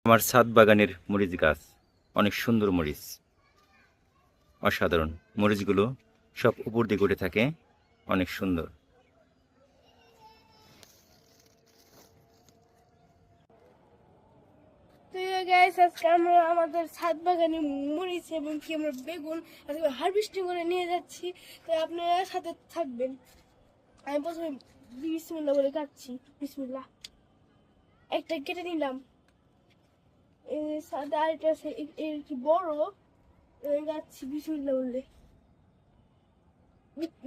আমার ছাদ বাগানের মরিচ গাছ, অনেক সুন্দর মরিচ, অসাধারণ মরিচগুলো সব উপর দিকে উঠে থাকে, অনেক সুন্দর। আজকে আমরা আমাদের ছাদ বাগানে মরিচ এবং কি আমরা বেগুন আজকে হারভেস্টিং করে নিয়ে যাচ্ছি। তো আপনারা সাথে থাকবেন। আমি প্রথমে বিসমিল্লাহ বলে কাটছি। বিসমিল্লাহ, একটা কেটে নিলাম। এই সাদা আরেকটা আছে, এর কি বড়, কাটছি বিসমিল্লাহ বললে।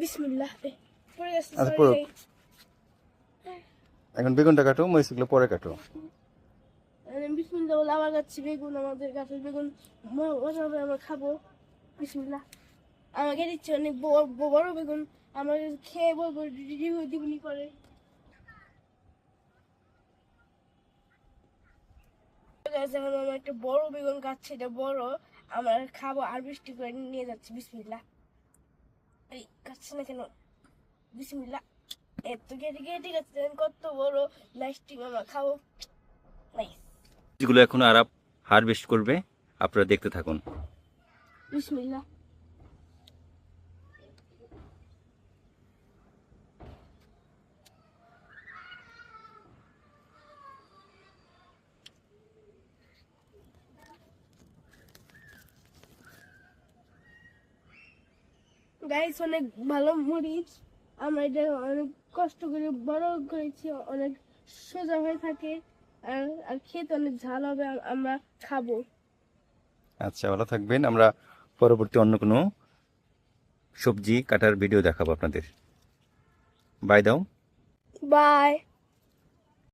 বিসমিল্লাহ পড়ে গেছে, আচ্ছা, সরি। এখন বেগুনটা কাটো, মরিচগুলো পরে কাটো। বিসমিল্লাহ বলে আবার কাটছি বেগুন, আমাদের গাছের বেগুন মজা হবে, আমরা খাবো। বিসমিল্লাহ, আমাকে দিচ্ছে অনেক বড় বেগুন, আমরা খেয়ে বলবো দিবনি করে। এখন আমার একটা বড় বেগুন কাটছে, এটা বড়, আমরা খাবো আর বৃষ্টি করে নিয়ে যাচ্ছি। বিসমিল্লাহ, এই কাটছে না কেন? বিসমিল্লাহ, এত কেটে কেটে কাটছে, কত বড় লাস্টিং, আমরা খাবো। যেগুলো এখন আরাপ হারভেস্ট করবে, আপনারা দেখতে থাকুন। বিসমিল্লাহ, গাইস অনেক ভালো মরিচ, আমরা এটা অনেক কষ্ট করে বড় করেছি, অনেক সোজা হয়ে থাকে, আর আর খেতে অনেক ঝাল হবে, আমরা খাবো। আচ্ছা, ভালো থাকবেন। আমরা পরবর্তী অন্য কোনো সবজি কাটার ভিডিও দেখাবো আপনাদের। বাই দাও। বাই।